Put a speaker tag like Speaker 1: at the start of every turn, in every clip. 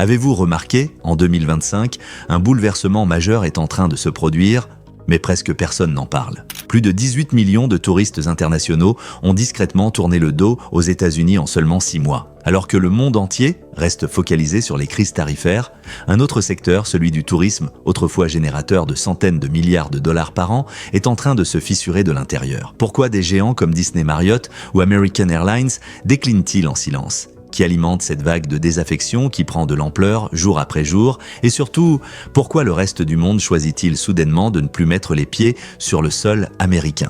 Speaker 1: Avez-vous remarqué, en 2025, un bouleversement majeur est en train de se produire, mais presque personne n'en parle. Plus de 18 millions de touristes internationaux ont discrètement tourné le dos aux États-Unis en seulement 6 mois. Alors que le monde entier reste focalisé sur les crises tarifaires, un autre secteur, celui du tourisme, autrefois générateur de centaines de milliards de dollars par an, est en train de se fissurer de l'intérieur. Pourquoi des géants comme Disney Marriott ou American Airlines déclinent-ils en silence ? Qui alimente cette vague de désaffection qui prend de l'ampleur jour après jour? Et surtout, pourquoi le reste du monde choisit-il soudainement de ne plus mettre les pieds sur le sol américain?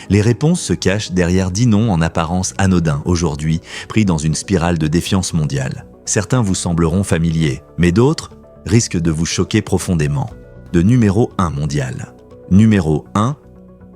Speaker 1: Les réponses se cachent derrière 10 noms en apparence anodins aujourd'hui, pris dans une spirale de défiance mondiale. Certains vous sembleront familiers, mais d'autres risquent de vous choquer profondément. De numéro 1 mondial. Numéro 1,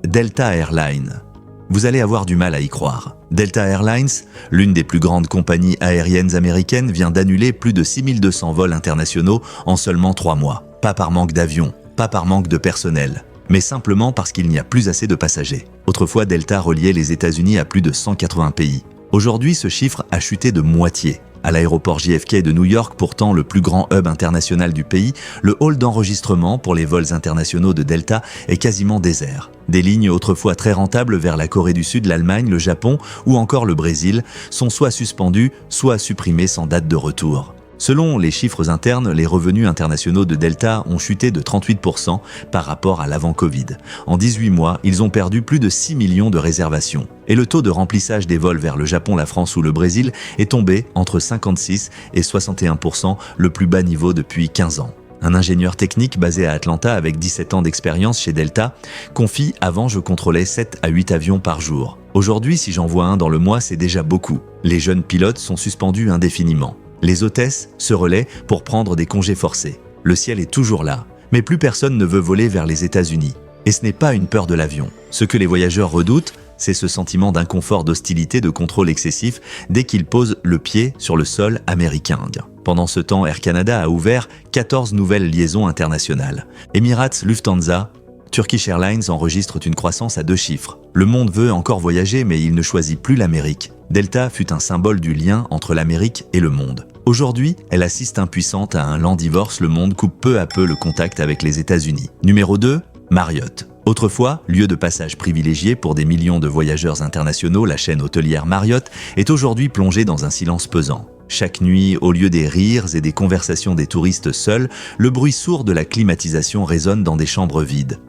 Speaker 1: Delta Airlines. Vous allez avoir du mal à y croire. Delta Airlines, l'une des plus grandes compagnies aériennes américaines, vient d'annuler plus de 6200 vols internationaux en seulement 3 mois. Pas par manque d'avions, pas par manque de personnel, mais simplement parce qu'il n'y a plus assez de passagers. Autrefois, Delta reliait les États-Unis à plus de 180 pays. Aujourd'hui, ce chiffre a chuté de moitié. À l'aéroport JFK de New York, pourtant le plus grand hub international du pays, le hall d'enregistrement pour les vols internationaux de Delta est quasiment désert. Des lignes autrefois très rentables vers la Corée du Sud, l'Allemagne, le Japon ou encore le Brésil sont soit suspendues, soit supprimées sans date de retour. Selon les chiffres internes, les revenus internationaux de Delta ont chuté de 38% par rapport à l'avant-Covid. En 18 mois, ils ont perdu plus de 6 millions de réservations. Et le taux de remplissage des vols vers le Japon, la France ou le Brésil est tombé entre 56 et 61%, le plus bas niveau depuis 15 ans. Un ingénieur technique basé à Atlanta avec 17 ans d'expérience chez Delta confie « Avant, je contrôlais 7 à 8 avions par jour. Aujourd'hui, si j'en vois un dans le mois, c'est déjà beaucoup. Les jeunes pilotes sont suspendus indéfiniment. Les hôtesses se relaient pour prendre des congés forcés. Le ciel est toujours là, mais plus personne ne veut voler vers les États-Unis. Et ce n'est pas une peur de l'avion. Ce que les voyageurs redoutent, c'est ce sentiment d'inconfort, d'hostilité, de contrôle excessif dès qu'ils posent le pied sur le sol américain. Pendant ce temps, Air Canada a ouvert 14 nouvelles liaisons internationales. Emirates, Lufthansa, Turkish Airlines enregistrent une croissance à 2 chiffres. Le monde veut encore voyager, mais il ne choisit plus l'Amérique. Delta fut un symbole du lien entre l'Amérique et le monde. Aujourd'hui, elle assiste impuissante à un lent divorce. Le monde coupe peu à peu le contact avec les États-Unis. Numéro 2, Marriott. Autrefois, lieu de passage privilégié pour des millions de voyageurs internationaux, la chaîne hôtelière Marriott est aujourd'hui plongée dans un silence pesant. Chaque nuit, au lieu des rires et des conversations des touristes seuls, le bruit sourd de la climatisation résonne dans des chambres vides.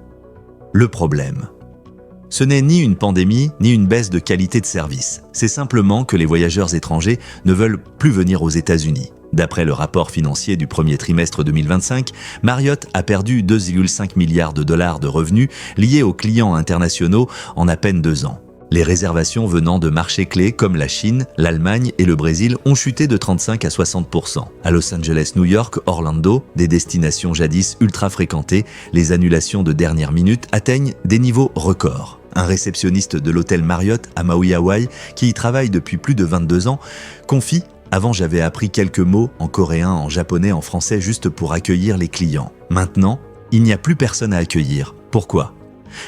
Speaker 1: Le problème. Ce n'est ni une pandémie, ni une baisse de qualité de service. C'est simplement que les voyageurs étrangers ne veulent plus venir aux États-Unis. D'après le rapport financier du premier trimestre 2025, Marriott a perdu 2,5 milliards de dollars de revenus liés aux clients internationaux en à peine 2 ans. Les réservations venant de marchés clés comme la Chine, l'Allemagne et le Brésil ont chuté de 35 à 60%. À Los Angeles, New York, Orlando, des destinations jadis ultra fréquentées, les annulations de dernière minute atteignent des niveaux records. Un réceptionniste de l'hôtel Marriott à Maui, Hawaï, qui y travaille depuis plus de 22 ans, confie « Avant, j'avais appris quelques mots en coréen, en japonais, en français juste pour accueillir les clients. Maintenant, il n'y a plus personne à accueillir. Pourquoi ?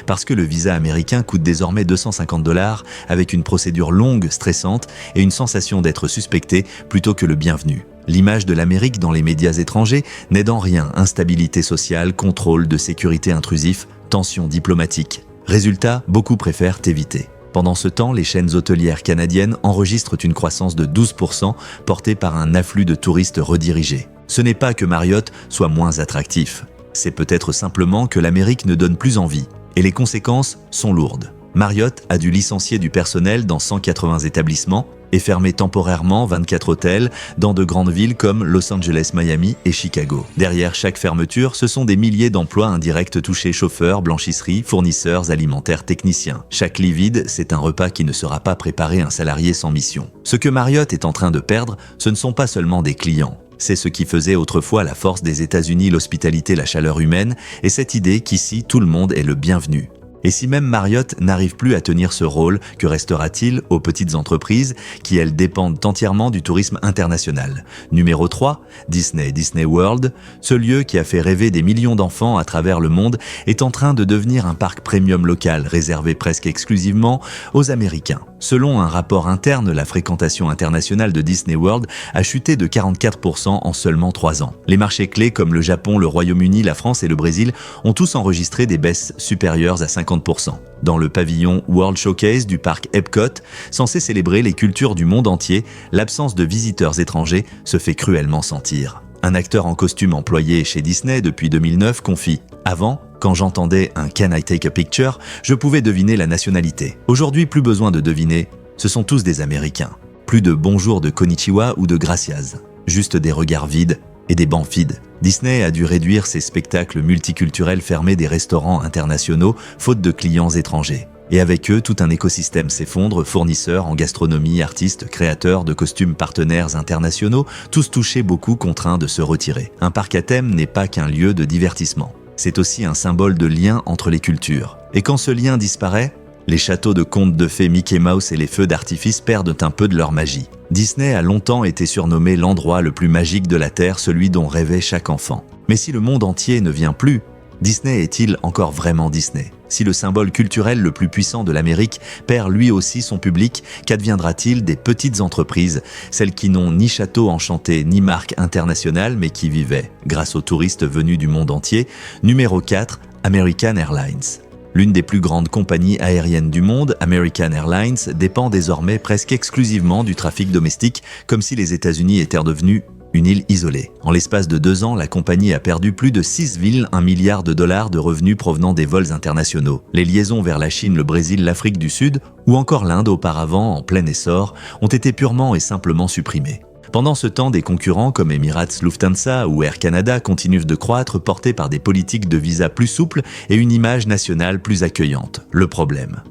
Speaker 1: Parce que le visa américain coûte désormais 250 $ avec une procédure longue, stressante et une sensation d'être suspecté plutôt que le bienvenu. L'image de l'Amérique dans les médias étrangers n'aide en rien. Instabilité sociale, contrôle de sécurité intrusif, tensions diplomatiques. Résultat, beaucoup préfèrent éviter. Pendant ce temps, les chaînes hôtelières canadiennes enregistrent une croissance de 12% portée par un afflux de touristes redirigés. Ce n'est pas que Marriott soit moins attractif. C'est peut-être simplement que l'Amérique ne donne plus envie. Et les conséquences sont lourdes. Marriott a dû licencier du personnel dans 180 établissements et fermer temporairement 24 hôtels dans de grandes villes comme Los Angeles, Miami et Chicago. Derrière chaque fermeture, ce sont des milliers d'emplois indirects touchés: chauffeurs, blanchisseries, fournisseurs alimentaires, techniciens. Chaque lit vide, c'est un repas qui ne sera pas préparé à un salarié sans mission. Ce que Marriott est en train de perdre, ce ne sont pas seulement des clients. C'est ce qui faisait autrefois la force des États-Unis, l'hospitalité, la chaleur humaine, et cette idée qu'ici tout le monde est le bienvenu. Et si même Marriott n'arrive plus à tenir ce rôle, que restera-t-il aux petites entreprises qui, elles, dépendent entièrement du tourisme international? Numéro 3, Disney World. Ce lieu qui a fait rêver des millions d'enfants à travers le monde est en train de devenir un parc premium local réservé presque exclusivement aux Américains. Selon un rapport interne, la fréquentation internationale de Disney World a chuté de 44% en seulement 3 ans. Les marchés clés comme le Japon, le Royaume-Uni, la France et le Brésil ont tous enregistré des baisses supérieures à 50%. Dans le pavillon World Showcase du parc Epcot, censé célébrer les cultures du monde entier, l'absence de visiteurs étrangers se fait cruellement sentir. Un acteur en costume employé chez Disney depuis 2009 confie « Avant, quand j'entendais un « Can I take a picture ?», je pouvais deviner la nationalité. Aujourd'hui, plus besoin de deviner, ce sont tous des Américains. Plus de bonjour de konnichiwa ou de gracias. Juste des regards vides et des bancs vides. Disney a dû réduire ses spectacles multiculturels fermés des restaurants internationaux faute de clients étrangers. Et avec eux, tout un écosystème s'effondre, fournisseurs en gastronomie, artistes, créateurs de costumes partenaires internationaux, tous touchés, beaucoup contraints de se retirer. Un parc à thème n'est pas qu'un lieu de divertissement. C'est aussi un symbole de lien entre les cultures. Et quand ce lien disparaît, les châteaux de contes de fées Mickey Mouse et les feux d'artifice perdent un peu de leur magie. Disney a longtemps été surnommé l'endroit le plus magique de la Terre, celui dont rêvait chaque enfant. Mais si le monde entier ne vient plus, Disney est-il encore vraiment Disney? Si le symbole culturel le plus puissant de l'Amérique perd lui aussi son public, qu'adviendra-t-il des petites entreprises, celles qui n'ont ni château enchanté ni marque internationale mais qui vivaient, grâce aux touristes venus du monde entier? Numéro 4, American Airlines. L'une des plus grandes compagnies aériennes du monde, American Airlines, dépend désormais presque exclusivement du trafic domestique, comme si les États-Unis étaient devenus une île isolée. En l'espace de 2 ans, la compagnie a perdu plus de 6,1 milliards de dollars de revenus provenant des vols internationaux. Les liaisons vers la Chine, le Brésil, l'Afrique du Sud, ou encore l'Inde auparavant en plein essor, ont été purement et simplement supprimées. Pendant ce temps, des concurrents comme Emirates, Lufthansa ou Air Canada continuent de croître, portés par des politiques de visa plus souples et une image nationale plus accueillante. Le problème,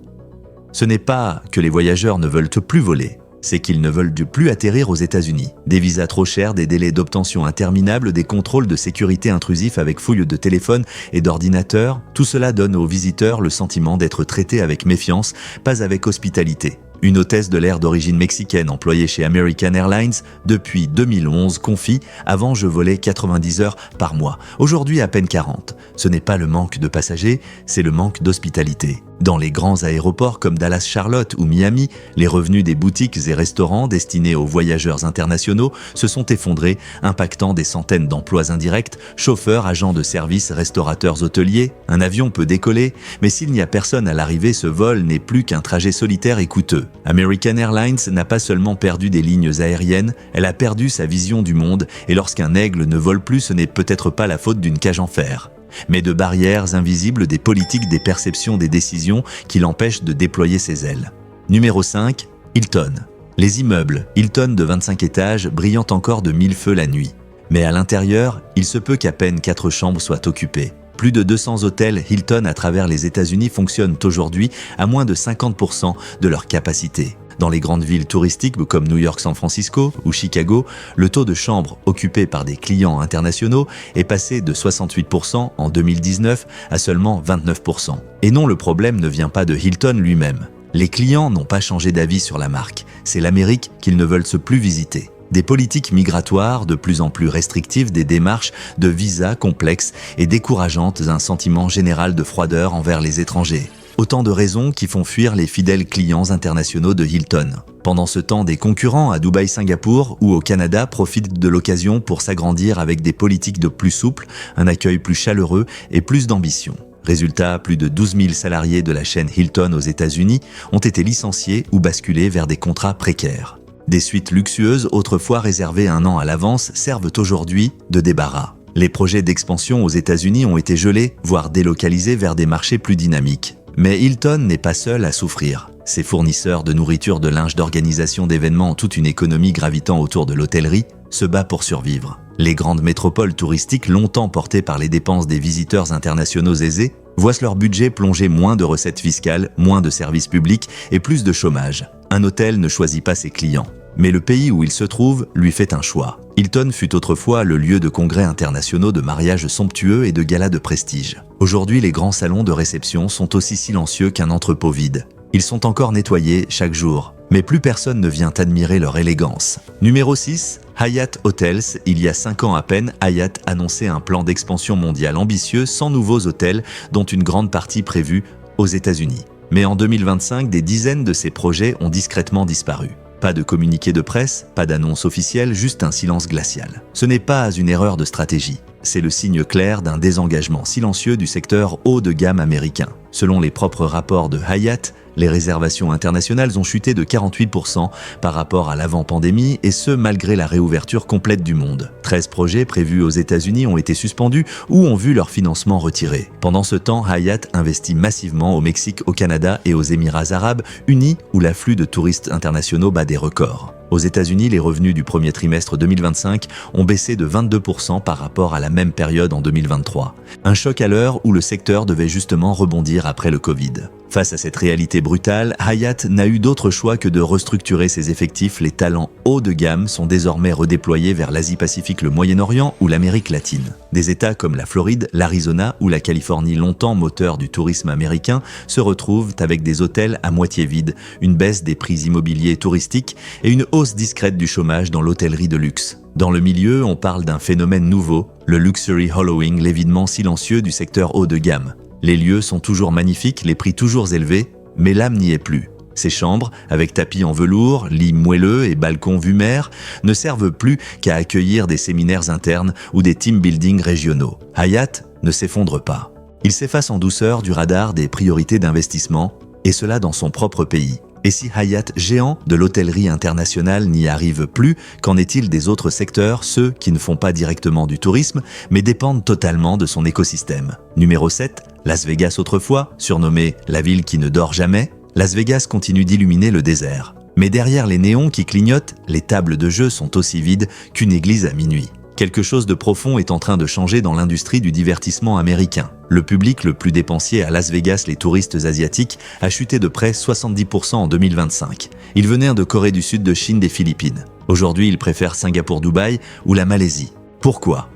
Speaker 1: ce n'est pas que les voyageurs ne veulent plus voler, c'est qu'ils ne veulent plus atterrir aux États-Unis. Des visas trop chers, des délais d'obtention interminables, des contrôles de sécurité intrusifs avec fouilles de téléphone et d'ordinateur, tout cela donne aux visiteurs le sentiment d'être traités avec méfiance, pas avec hospitalité. Une hôtesse de l'air d'origine mexicaine employée chez American Airlines depuis 2011 confie « Avant, je volais 90 heures par mois. Aujourd'hui, à peine 40. Ce n'est pas le manque de passagers, c'est le manque d'hospitalité. » Dans les grands aéroports comme Dallas-Charlotte ou Miami, les revenus des boutiques et restaurants destinés aux voyageurs internationaux se sont effondrés, impactant des centaines d'emplois indirects, chauffeurs, agents de service, restaurateurs, hôteliers. Un avion peut décoller, mais s'il n'y a personne à l'arrivée, ce vol n'est plus qu'un trajet solitaire et coûteux. American Airlines n'a pas seulement perdu des lignes aériennes, elle a perdu sa vision du monde, et lorsqu'un aigle ne vole plus, ce n'est peut-être pas la faute d'une cage en fer, mais de barrières invisibles, des politiques, des perceptions, des décisions qui l'empêchent de déployer ses ailes. Numéro 5, Hilton. Les immeubles Hilton de 25 étages brillent encore de 1000 feux la nuit. Mais à l'intérieur, il se peut qu'à peine 4 chambres soient occupées. Plus de 200 hôtels Hilton à travers les États-Unis fonctionnent aujourd'hui à moins de 50% de leur capacité. Dans les grandes villes touristiques comme New York, San Francisco ou Chicago, le taux de chambres occupées par des clients internationaux est passé de 68% en 2019 à seulement 29%. Et non, le problème ne vient pas de Hilton lui-même. Les clients n'ont pas changé d'avis sur la marque. C'est l'Amérique qu'ils ne veulent plus visiter. Des politiques migratoires de plus en plus restrictives, des démarches de visas complexes et décourageantes, un sentiment général de froideur envers les étrangers. Autant de raisons qui font fuir les fidèles clients internationaux de Hilton. Pendant ce temps, des concurrents à Dubaï, Singapour ou au Canada profitent de l'occasion pour s'agrandir avec des politiques de plus souples, un accueil plus chaleureux et plus d'ambition. Résultat, plus de 12 000 salariés de la chaîne Hilton aux États-Unis ont été licenciés ou basculés vers des contrats précaires. Des suites luxueuses, autrefois réservées 1 an à l'avance, servent aujourd'hui de débarras. Les projets d'expansion aux États-Unis ont été gelés, voire délocalisés vers des marchés plus dynamiques. Mais Hilton n'est pas seul à souffrir. Ses fournisseurs de nourriture, de linge, d'organisation d'événements, toute une économie gravitant autour de l'hôtellerie, se bat pour survivre. Les grandes métropoles touristiques, longtemps portées par les dépenses des visiteurs internationaux aisés, voient leur budget plonger, moins de recettes fiscales, moins de services publics et plus de chômage. Un hôtel ne choisit pas ses clients. Mais le pays où il se trouve lui fait un choix. Hilton fut autrefois le lieu de congrès internationaux, de mariages somptueux et de galas de prestige. Aujourd'hui, les grands salons de réception sont aussi silencieux qu'un entrepôt vide. Ils sont encore nettoyés chaque jour, mais plus personne ne vient admirer leur élégance. Numéro 6, Hyatt Hotels. Il y a 5 ans à peine, Hyatt annonçait un plan d'expansion mondiale ambitieux, 100 nouveaux hôtels, dont une grande partie prévue aux États-Unis. Mais en 2025, des dizaines de ces projets ont discrètement disparu. Pas de communiqué de presse, pas d'annonce officielle, juste un silence glacial. Ce n'est pas une erreur de stratégie. C'est le signe clair d'un désengagement silencieux du secteur haut de gamme américain. Selon les propres rapports de Hyatt, les réservations internationales ont chuté de 48% par rapport à l'avant-pandémie, et ce malgré la réouverture complète du monde. 13 projets prévus aux États-Unis ont été suspendus ou ont vu leur financement retiré. Pendant ce temps, Hyatt investit massivement au Mexique, au Canada et aux Émirats arabes unis, où l'afflux de touristes internationaux bat des records. Aux États-Unis, les revenus du premier trimestre 2025 ont baissé de 22% par rapport à la même période en 2023. Un choc à l'heure où le secteur devait justement rebondir après le Covid. Face à cette réalité brutale, Hyatt n'a eu d'autre choix que de restructurer ses effectifs. Les talents haut de gamme sont désormais redéployés vers l'Asie-Pacifique, le Moyen-Orient ou l'Amérique latine. Des États comme la Floride, l'Arizona ou la Californie, longtemps moteur du tourisme américain, se retrouvent avec des hôtels à moitié vides, une baisse des prix immobiliers touristiques et une hausse discrète du chômage dans l'hôtellerie de luxe. Dans le milieu, on parle d'un phénomène nouveau, le luxury hollowing, l'évidement silencieux du secteur haut de gamme. Les lieux sont toujours magnifiques, les prix toujours élevés, mais l'âme n'y est plus. Ces chambres, avec tapis en velours, lits moelleux et balcons vue mer, ne servent plus qu'à accueillir des séminaires internes ou des team building régionaux. Hyatt ne s'effondre pas. Il s'efface en douceur du radar des priorités d'investissement, et cela dans son propre pays. Et si Hyatt, géant de l'hôtellerie internationale, n'y arrive plus, qu'en est-il des autres secteurs, ceux qui ne font pas directement du tourisme, mais dépendent totalement de son écosystème? Numéro 7, Las Vegas autrefois, surnommée la ville qui ne dort jamais, Las Vegas continue d'illuminer le désert. Mais derrière les néons qui clignotent, les tables de jeu sont aussi vides qu'une église à minuit. Quelque chose de profond est en train de changer dans l'industrie du divertissement américain. Le public le plus dépensier à Las Vegas, les touristes asiatiques, a chuté de près 70% en 2025. Ils venaient de Corée du Sud, de Chine, des Philippines. Aujourd'hui, ils préfèrent Singapour, Dubaï ou la Malaisie. Pourquoi ?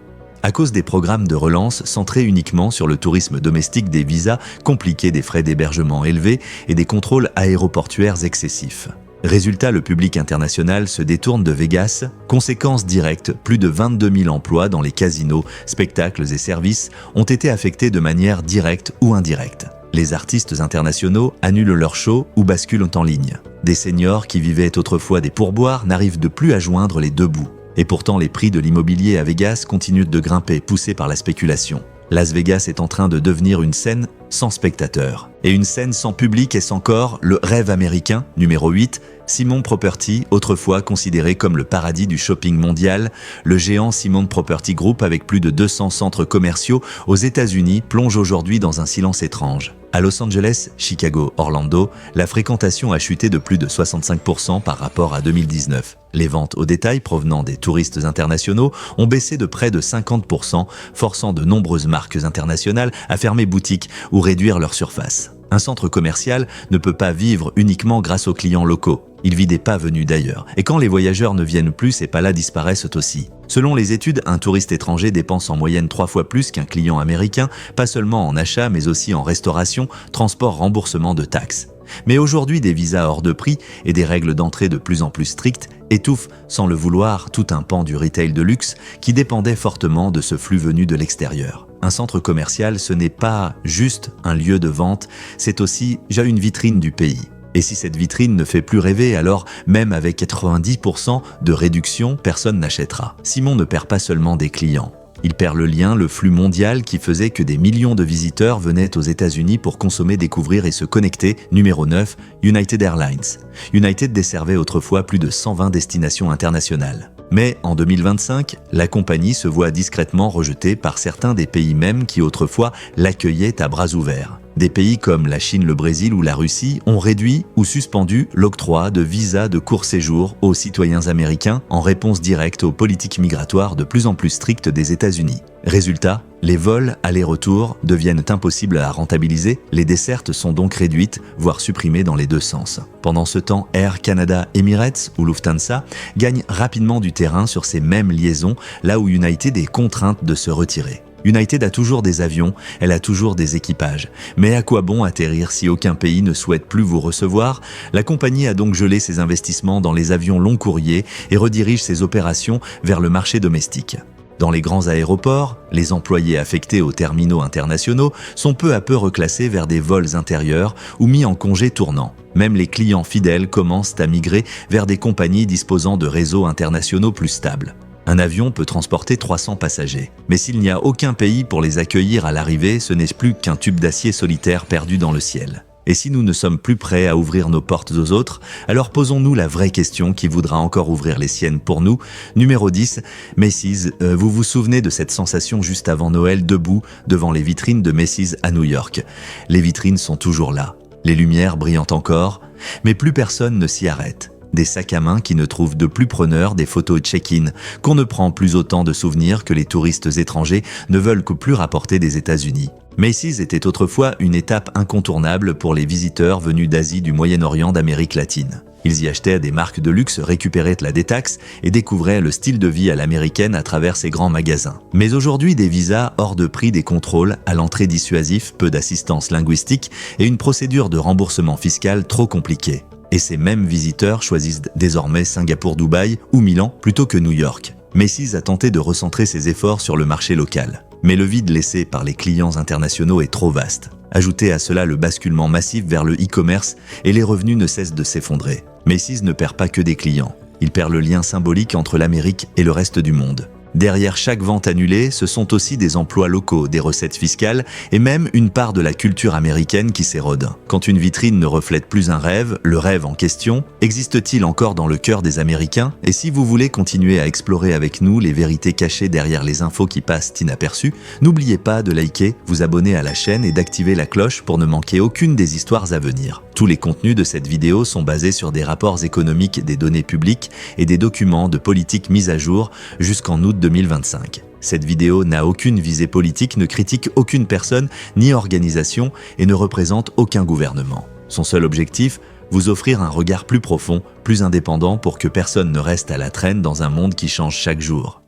Speaker 1: À cause des programmes de relance centrés uniquement sur le tourisme domestique, des visas compliqués, des frais d'hébergement élevés et des contrôles aéroportuaires excessifs. Résultat, le public international se détourne de Vegas. Conséquence directe, plus de 22 000 emplois dans les casinos, spectacles et services ont été affectés de manière directe ou indirecte. Les artistes internationaux annulent leurs shows ou basculent en ligne. Des seniors qui vivaient autrefois des pourboires n'arrivent de plus à joindre les deux bouts. Et pourtant, les prix de l'immobilier à Vegas continuent de grimper, poussés par la spéculation. Las Vegas est en train de devenir une scène sans spectateurs. Et une scène sans public et sans corps, le rêve américain. Numéro 8, Simon Property, autrefois considéré comme le paradis du shopping mondial, le géant Simon Property Group, avec plus de 200 centres commerciaux aux États-Unis, plonge aujourd'hui dans un silence étrange. À Los Angeles, Chicago, Orlando, la fréquentation a chuté de plus de 65% par rapport à 2019. Les ventes au détail provenant des touristes internationaux ont baissé de près de 50%, forçant de nombreuses marques internationales à fermer boutique ou réduire leur surface. Un centre commercial ne peut pas vivre uniquement grâce aux clients locaux. Il vit des pas venus d'ailleurs. Et quand les voyageurs ne viennent plus, ces pas-là disparaissent aussi. Selon les études, un touriste étranger dépense en moyenne 3 fois plus qu'un client américain, pas seulement en achat, mais aussi en restauration, transport, remboursement de taxes. Mais aujourd'hui, des visas hors de prix et des règles d'entrée de plus en plus strictes étouffent, sans le vouloir, tout un pan du retail de luxe qui dépendait fortement de ce flux venu de l'extérieur. Un centre commercial, ce n'est pas juste un lieu de vente, c'est aussi une vitrine du pays. Et si cette vitrine ne fait plus rêver, alors même avec 90% de réduction, personne n'achètera. Simon ne perd pas seulement des clients. Il perd le lien, le flux mondial qui faisait que des millions de visiteurs venaient aux États-Unis pour consommer, découvrir et se connecter. Numéro 9, United Airlines. United desservait autrefois plus de 120 destinations internationales. Mais en 2025, la compagnie se voit discrètement rejetée par certains des pays même qui autrefois l'accueillaient à bras ouverts. Des pays comme la Chine, le Brésil ou la Russie ont réduit ou suspendu l'octroi de visas de court séjour aux citoyens américains en réponse directe aux politiques migratoires de plus en plus strictes des États-Unis. Résultat, les vols aller-retour deviennent impossibles à rentabiliser, les dessertes sont donc réduites, voire supprimées dans les deux sens. Pendant ce temps, Air Canada, Emirates ou Lufthansa gagnent rapidement du terrain sur ces mêmes liaisons, là où United est contrainte de se retirer. United a toujours des avions, elle a toujours des équipages. Mais à quoi bon atterrir si aucun pays ne souhaite plus vous recevoir? La compagnie a donc gelé ses investissements dans les avions long courriers et redirige ses opérations vers le marché domestique. Dans les grands aéroports, les employés affectés aux terminaux internationaux sont peu à peu reclassés vers des vols intérieurs ou mis en congé tournant. Même les clients fidèles commencent à migrer vers des compagnies disposant de réseaux internationaux plus stables. Un avion peut transporter 300 passagers. Mais s'il n'y a aucun pays pour les accueillir à l'arrivée, ce n'est plus qu'un tube d'acier solitaire perdu dans le ciel. Et si nous ne sommes plus prêts à ouvrir nos portes aux autres, alors posons-nous la vraie question qui voudra encore ouvrir les siennes pour nous. Numéro 10, Macy's, vous vous souvenez de cette sensation juste avant Noël, debout devant les vitrines de Macy's à New York. Les vitrines sont toujours là, les lumières brillant encore, mais plus personne ne s'y arrête. Des sacs à main qui ne trouvent de plus preneurs, des photos check-in, qu'on ne prend plus autant de souvenirs que les touristes étrangers ne veulent que plus rapporter des États-Unis. Macy's était autrefois une étape incontournable pour les visiteurs venus d'Asie, du Moyen-Orient, d'Amérique latine. Ils y achetaient des marques de luxe, récupéraient la détaxe et découvraient le style de vie à l'américaine à travers ces grands magasins. Mais aujourd'hui, des visas hors de prix, des contrôles, à l'entrée dissuasifs, peu d'assistance linguistique et une procédure de remboursement fiscal trop compliquée. Et ces mêmes visiteurs choisissent désormais Singapour, Dubaï ou Milan plutôt que New York. Macy's a tenté de recentrer ses efforts sur le marché local. Mais le vide laissé par les clients internationaux est trop vaste. Ajoutez à cela le basculement massif vers le e-commerce et les revenus ne cessent de s'effondrer. Macy's ne perd pas que des clients. Il perd le lien symbolique entre l'Amérique et le reste du monde. Derrière chaque vente annulée, ce sont aussi des emplois locaux, des recettes fiscales et même une part de la culture américaine qui s'érode. Quand une vitrine ne reflète plus un rêve, le rêve en question, existe-t-il encore dans le cœur des Américains? Et si vous voulez continuer à explorer avec nous les vérités cachées derrière les infos qui passent inaperçues, n'oubliez pas de liker, vous abonner à la chaîne et d'activer la cloche pour ne manquer aucune des histoires à venir. Tous les contenus de cette vidéo sont basés sur des rapports économiques, des données publiques et des documents de politique mis à jour jusqu'en août 2025. Cette vidéo n'a aucune visée politique, ne critique aucune personne ni organisation et ne représente aucun gouvernement. Son seul objectif, vous offrir un regard plus profond, plus indépendant pour que personne ne reste à la traîne dans un monde qui change chaque jour.